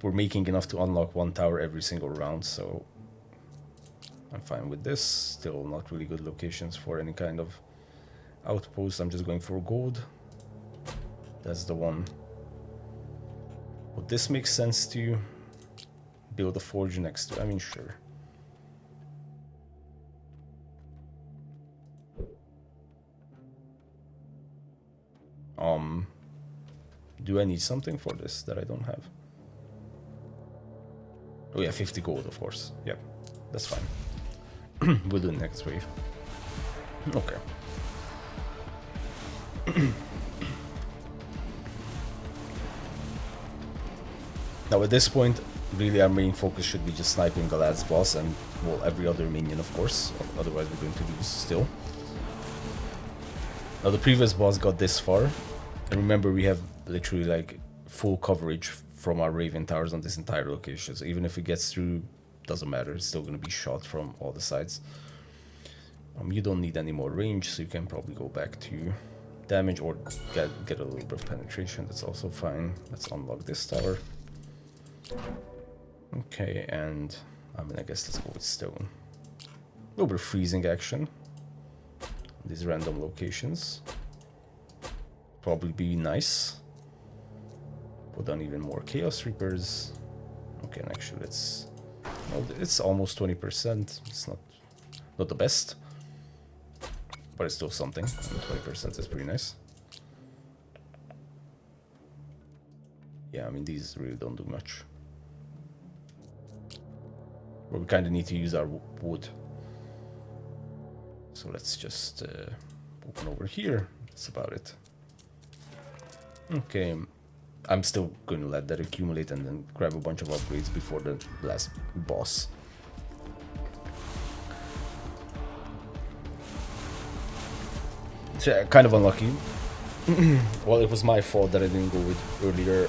We're making enough to unlock 1 tower every single round, so I'm fine with this. Still not really good locations for any kind of outpost. I'm just going for gold. That's the one. Would this make sense to you? Build a forge next to it? I mean, sure. Do I need something for this that I don't have? Oh yeah, 50 gold, of course. Yeah, that's fine. We'll do the next wave. Okay. Now at this point, really our main focus should be just sniping the last boss and, well, every other minion, of course. Otherwise we're going to lose still. Now the previous boss got this far. And remember, we have literally like full coverage from our Raven towers on this entire location. So even if it gets through, doesn't matter. It's still going to be shot from all the sides. You don't need any more range, so you can probably go back to damage or get a little bit of penetration. That's also fine. Let's unlock this tower. Okay, and I mean, I guess let's go with stone. A little bit of freezing action. These random locations. Probably be nice. Put on even more Chaos Reapers. Okay, and actually let's... Well, it's almost 20%. It's not the best. But it's still something. 20% is pretty nice. Yeah, I mean, these really don't do much. But we kind of need to use our wood. So let's just open over here. That's about it. Okay, I'm still going to let that accumulate and then grab a bunch of upgrades before the last boss. So, kind of unlucky. Well, it was my fault that I didn't go with earlier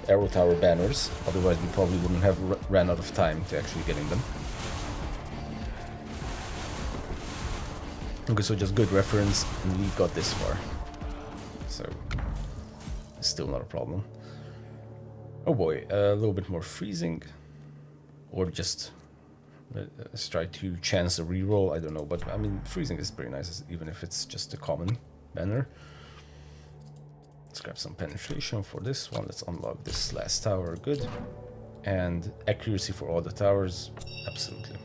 arrow tower banners. Otherwise, we probably wouldn't have ran out of time to actually getting them. Okay, so just good reference, and Lee got this far. So, it's still not a problem. Oh boy, a little bit more freezing. Or just let's try to chance a reroll, I don't know. But I mean, freezing is pretty nice, even if it's just a common banner. Let's grab some penetration for this one. Let's unlock this last tower, good. And accuracy for all the towers, absolutely.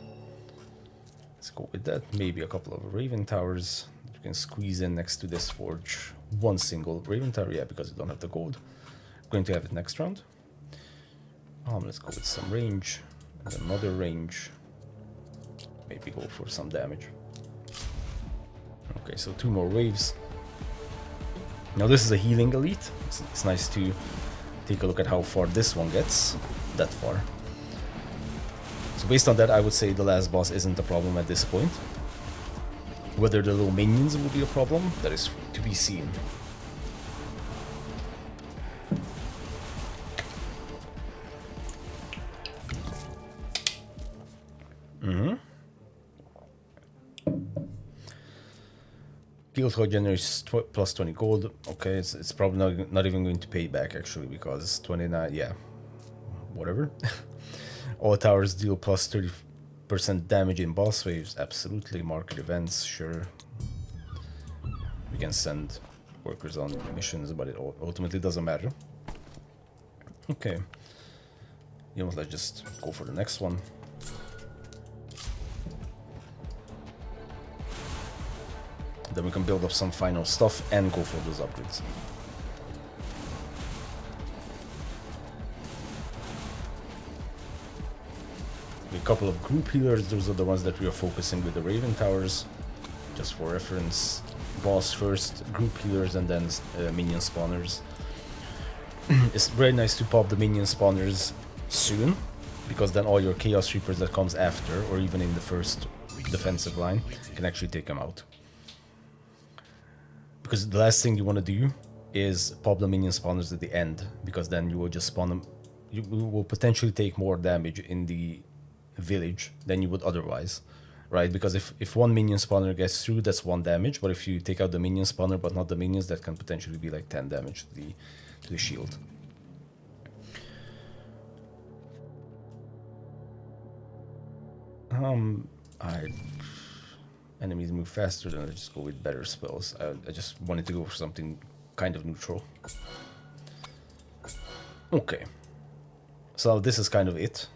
Let's go with that. Maybe a couple of Raven towers. You can squeeze in next to this forge. One single Raven tower, yeah, because you don't have the gold. I'm going to have it next round. Let's go with some range. And another range. Maybe go for some damage. Okay, so 2 more waves. Now this is a healing elite. It's nice to take a look at how far this one gets. That far. So based on that, I would say the last boss isn't a problem at this point. Whether the little minions will be a problem, that is to be seen. Guild Hall generates plus 20 gold. Okay, it's probably not even going to pay back actually, because 29, yeah, whatever. All towers deal plus 30% damage in boss waves. Absolutely. Market events, sure. We can send workers on missions, but it ultimately doesn't matter. Okay. You know what, let's just go for the next one. Then we can build up some final stuff and go for those upgrades. A couple of group healers, those are the ones that we are focusing with the Raven towers. Just for reference, boss first, group healers, and then minion spawners. It's very nice to pop the minion spawners soon, because then all your Chaos Reapers that comes after, or even in the first defensive line, can actually take them out. Because the last thing you want to do is pop the minion spawners at the end, because then you will just spawn them. You will potentially take more damage in the village than you would otherwise, right? Because if one minion spawner gets through, that's 1 damage, but if you take out the minion spawner but not the minions, that can potentially be like 10 damage to the shield. Enemies move faster, then I just go with better spells. I just wanted to go for something kind of neutral. Okay, so this is kind of it,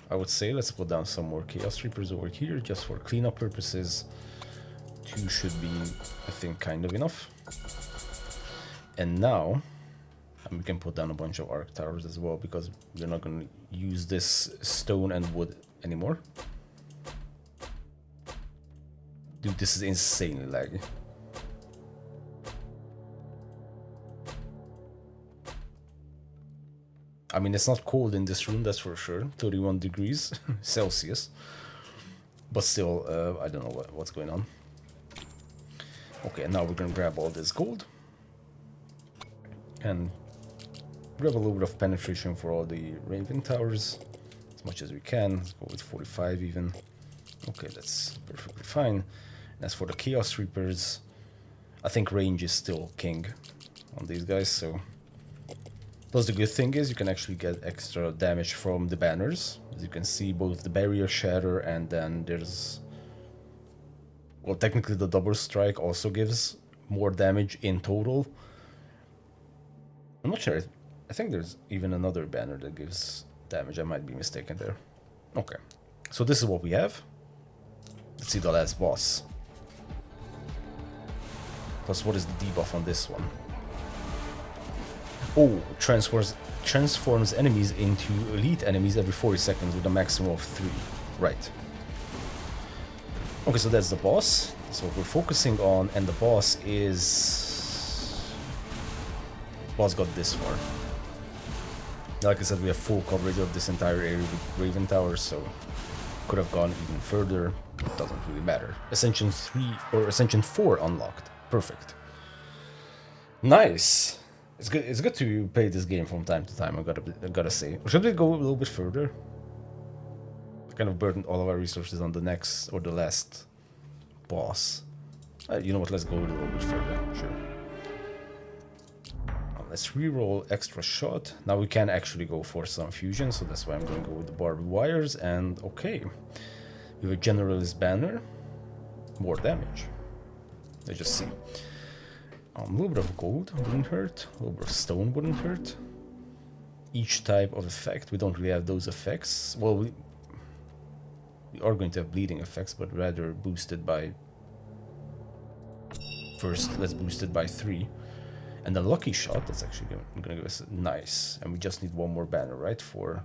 I would say. Let's put down some more Chaos Reapers over here, just for cleanup purposes. 2 should be, I think, kind of enough. And now, And we can put down a bunch of arc towers as well, because we're not going to use this stone and wood anymore. Dude, this is insanely laggy. I mean, it's not cold in this room, that's for sure. 31 degrees Celsius. But still, I don't know what's going on. Okay, now we're gonna grab all this gold. And grab a little bit of penetration for all the Raven towers. As much as we can. Let's go with 45 even. Okay, that's perfectly fine. And as for the Chaos Reapers, I think range is still king on these guys, so... Plus the good thing is you can actually get extra damage from the banners. As you can see, both the barrier shatter and then there's... Well, technically the double strike also gives more damage in total. I'm not sure. I think there's even another banner that gives damage. I might be mistaken there. Okay. So this is what we have. Let's see the last boss. Plus, what is the debuff on this one? Oh, transforms enemies into elite enemies every 40 seconds with a maximum of 3. Right. Okay, so that's the boss. So we're focusing on, and the boss is... Boss got this far. Like I said, we have full coverage of this entire area with Raven Towers, so could have gone even further. It doesn't really matter. Ascension 3 or Ascension 4 unlocked. Perfect. Nice. It's good to play this game from time to time, I gotta say. Should we go a little bit further? Kind of burden all of our resources on the next or the last boss. You know what, let's go a little bit further, sure. Let's reroll extra shot. Now we can actually go for some fusion, so that's why I'm going to go with the barbed wires. And okay, we have a generalist banner, more damage. Let's just see. A little bit of gold wouldn't hurt, a little bit of stone wouldn't hurt. Each type of effect, we don't really have those effects. Well, we are going to have bleeding effects, but rather boosted by... First, let's boost it by 3. And the lucky shot, that's actually going to give us nice. And we just need one more banner, right? For...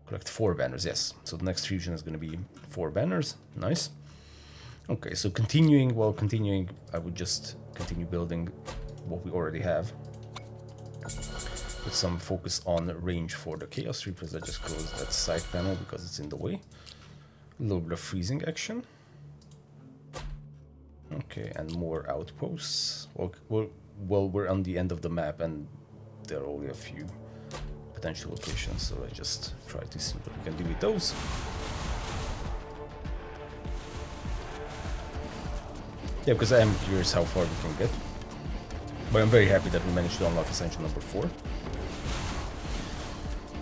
Collect 4 banners, yes. So the next fusion is going to be 4 banners. Nice. Okay, so continuing, I would just continue building what we already have. With some focus on range for the Chaos Reapers. I just closed that side panel because it's in the way. A little bit of freezing action. Okay, and more outposts. Well, we're on the end of the map and there are only a few potential locations, so I just try to see what we can do with those. Yeah, because I am curious how far we can get. But I'm very happy that we managed to unlock Ascension number 4.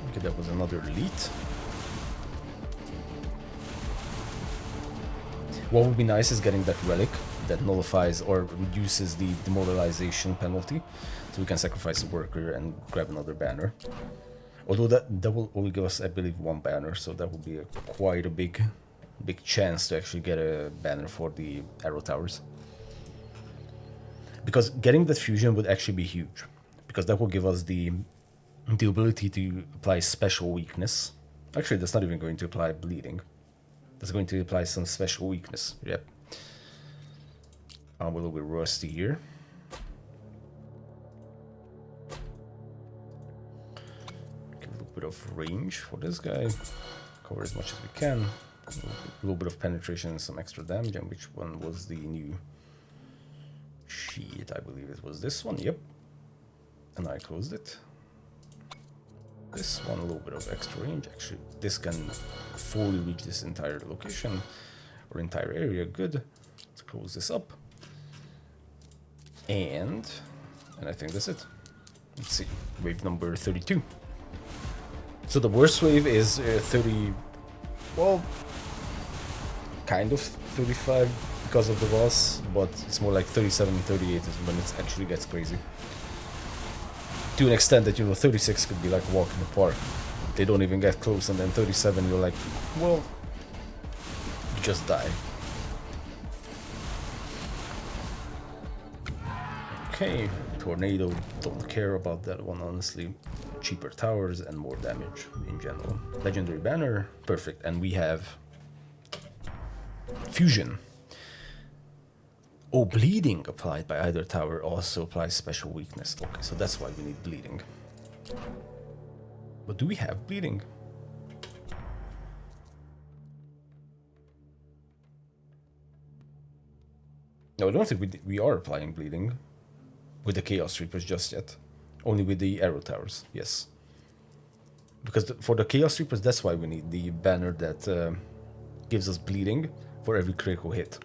Okay, that was another elite. What would be nice is getting that relic that nullifies or reduces the demoralization penalty. So we can sacrifice a worker and grab another banner. Although that will only give us, I believe, 1 banner, so that would be quite a big chance to actually get a banner for the arrow towers. Because getting that fusion would actually be huge, because that will give us the ability to apply special weakness. Actually, that's not even going to apply bleeding. That's going to apply some special weakness. Yep. I'm a little bit rusty here. Get a little bit of range for this guy. Cover as much as we can. A little bit of penetration and some extra damage. And which one was the new sheet? I believe it was this one. Yep. And I closed it. This one, a little bit of extra range. Actually, this can fully reach this entire location or entire area. Good. Let's close this up. And I think that's it. Let's see. Wave number 32. So the worst wave is 30... Well, kind of 35 because of the boss, but it's more like 37 and 38 is when it actually gets crazy. To an extent that, you know, 36 could be like a walk in the park. They don't even get close, and then 37 you're like, well, you just die. Okay, tornado, don't care about that one honestly. Cheaper towers and more damage in general. Legendary banner, perfect, and we have fusion. Oh, bleeding applied by either tower also applies special weakness. Okay, so that's why we need bleeding. But do we have bleeding? No, I don't think we are applying bleeding with the Chaos Reapers just yet. Only with the arrow towers, yes. Because for the Chaos Reapers, that's why we need the banner that gives us bleeding for every critical hit.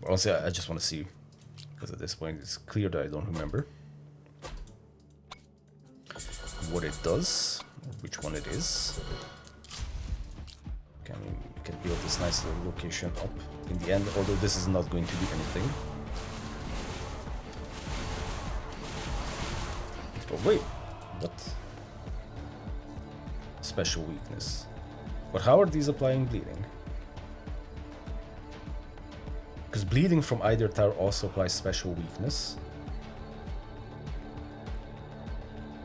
Honestly, I just want to see, because at this point it's clear that I don't remember what it does, which one it is. Okay, I mean, we can build this nice little location up in the end, although this is not going to do anything. Oh wait, what? Special weakness. But how are these applying bleeding? Because bleeding from either tower also applies special weakness.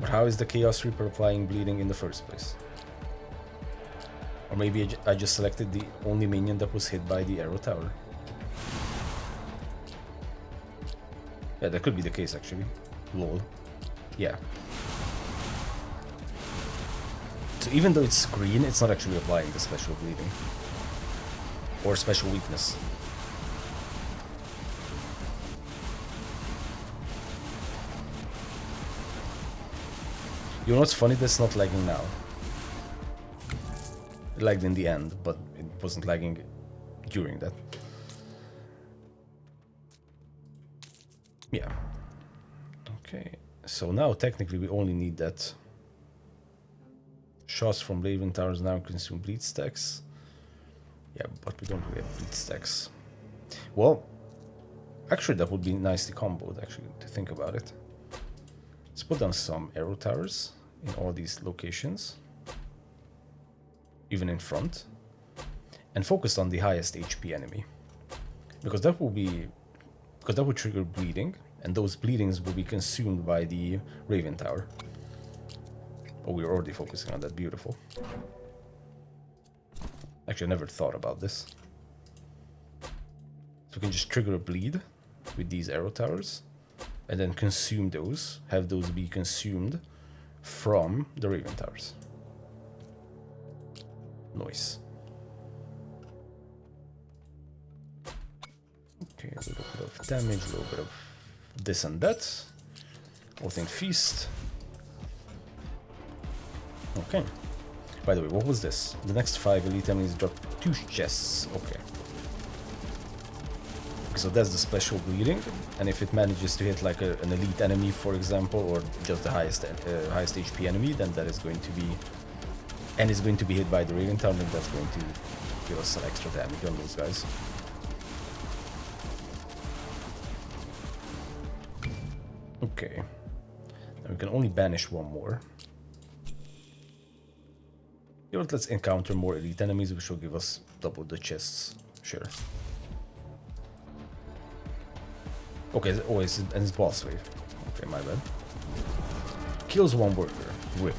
But how is the Chaos Reaper applying bleeding in the first place? Or maybe I just selected the only minion that was hit by the arrow tower. Yeah, that could be the case actually. Lol. Yeah. So even though it's green, it's not actually applying the special bleeding. Or special weakness. You know what's funny? That's not lagging now. It lagged in the end, but it wasn't lagging during that. Yeah. Okay. So now technically we only need that. Shots from Raven Towers now consume bleed stacks. Yeah, but we don't really have bleed stacks. Well, actually that would be nicely comboed, actually, to think about it. Let's put down some arrow towers in all these locations, even in front, and focus on the highest HP enemy, because that would trigger bleeding, and those bleedings will be consumed by the Raven Tower. Oh, we're already focusing on that. Beautiful. Actually, I never thought about this. So we can just trigger a bleed with these arrow towers, and then consume those, have those be consumed from the Raven Towers. Nice. Okay, a little bit of damage, a little bit of this and that. Both in feast. Okay. By the way, what was this? The next 5 elite enemies drop 2 chests. Okay. So that's the special bleeding, and if it manages to hit like an elite enemy, for example, or just the highest HP enemy, then that is going to be, and is going to be hit by the Raven Tower, and that's going to give us some extra damage on those guys. Okay. Now we can only banish one more. You know what, let's encounter more elite enemies, which will give us double the chests. Sure. Okay, oh, it's boss wave. Okay, my bad. Kills one worker. Whip.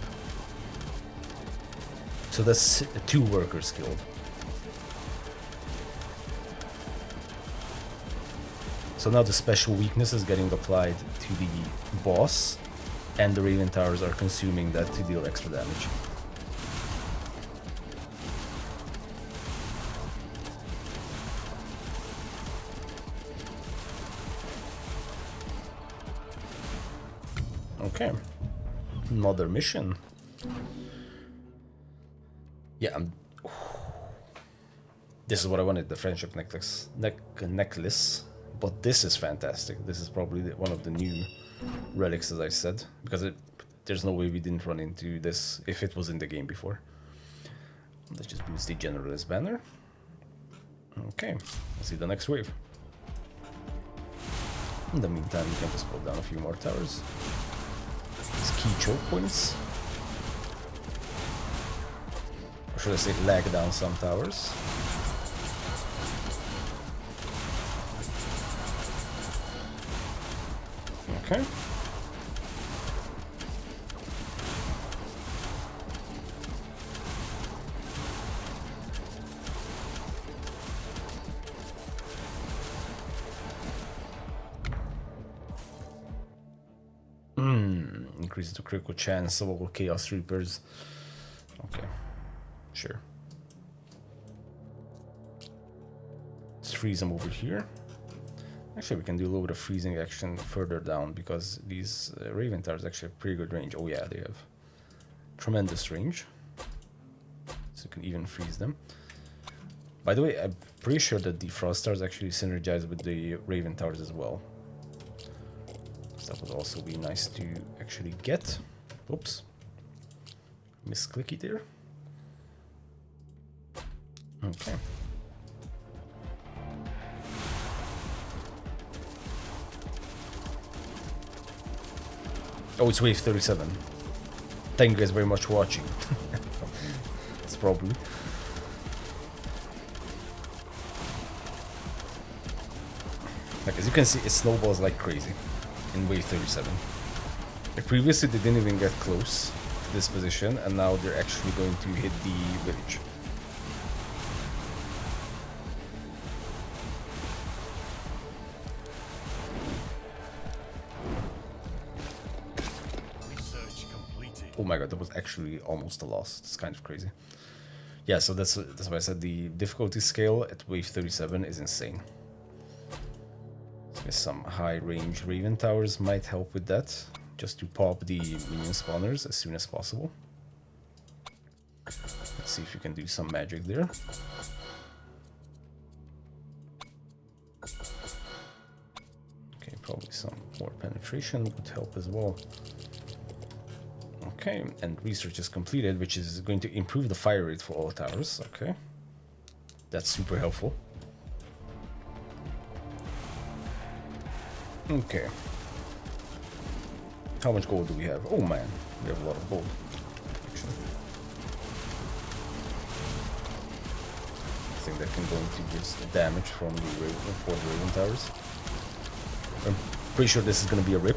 So that's 2 workers killed. So now the special weakness is getting applied to the boss, and the Raven Towers are consuming that to deal extra damage. Okay, another mission. Yeah, this is what I wanted, the friendship necklace. But this is fantastic. This is probably one of the new relics, as I said, because there's no way we didn't run into this if it was in the game before. Let's just boost the Generalist banner. Okay, let's see the next wave. In the meantime, we can just put down a few more towers. These key choke points. Or should I say lag down some towers. Okay. Increases the critical chance of all Chaos Reapers. Okay, sure. Let's freeze them over here. Actually, we can do a little bit of freezing action further down because these Raven Towers actually have pretty good range. Oh yeah, they have tremendous range. So you can even freeze them. By the way, I'm pretty sure that the Frost Towers actually synergize with the Raven Towers as well. That would also be nice to actually get. Oops. Misclicky there. Okay. Oh, it's wave 37. Thank you guys very much for watching. It's probably. Like, as you can see, it snowballs like crazy in wave 37. Like, previously they didn't even get close to this position, and now they're actually going to hit the village. Oh my god, that was actually almost a loss. It's kind of crazy. Yeah, so that's why I said the difficulty scale at wave 37 is insane. Some high range Raven Towers might help with that, just to pop the minion spawners as soon as possible. Let's see if you can do some magic there. Okay, probably some more penetration would help as well. Okay, and research is completed, which is going to improve the fire rate for all towers. Okay, that's super helpful. Okay. How much gold do we have? Oh man, we have a lot of gold, actually. I think that can go into just damage from the Raven Towers. I'm pretty sure this is going to be a rip.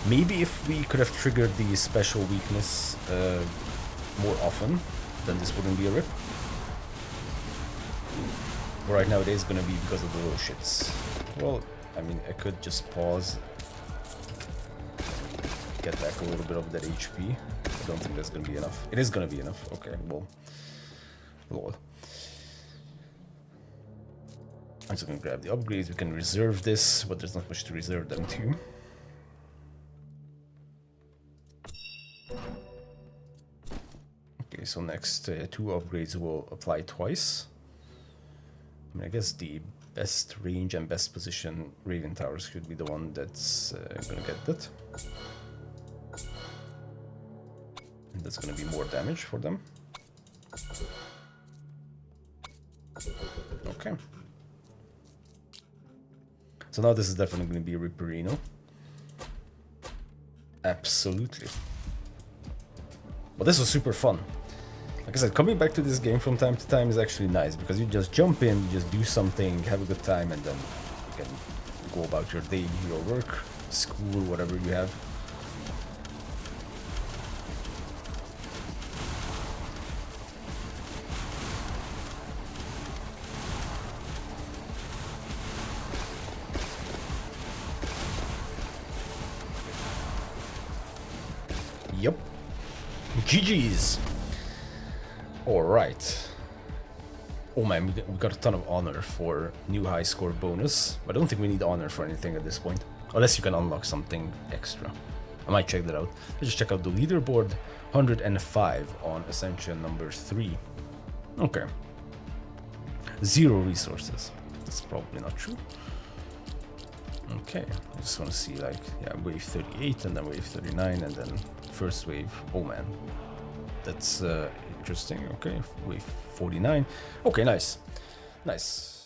Maybe if we could have triggered the special weakness more often, then this wouldn't be a rip. But right now it is going to be because of the little shits. Well, I mean, I could just pause, get back a little bit of that HP. I don't think that's going to be enough. It is going to be enough. Okay, well, lol. I'm just going to grab the upgrades. We can reserve this, but there's not much to reserve them to. Okay, so next 2 upgrades will apply twice. I mean, I guess the best range and best position Raven Towers should be the one that's gonna get that. And that's gonna be more damage for them. Okay. So now this is definitely gonna be a Ripperino. Absolutely. But this was super fun. Like I said, coming back to this game from time to time is actually nice, because you just jump in, you just do something, have a good time, and then you can go about your day, your work, school, whatever you have. Yep. GG's. Alright. Oh man, we got a ton of honor for new high score bonus. I don't think we need honor for anything at this point. Unless you can unlock something extra. I might check that out. Let's just check out the leaderboard. 105 on Ascension number 3. Okay. 0 resources. That's probably not true. Okay, I just want to see, like, yeah, wave 38 and then wave 39 and then first wave. Oh man. That's interesting. Okay, wave 49. Okay, nice. Nice.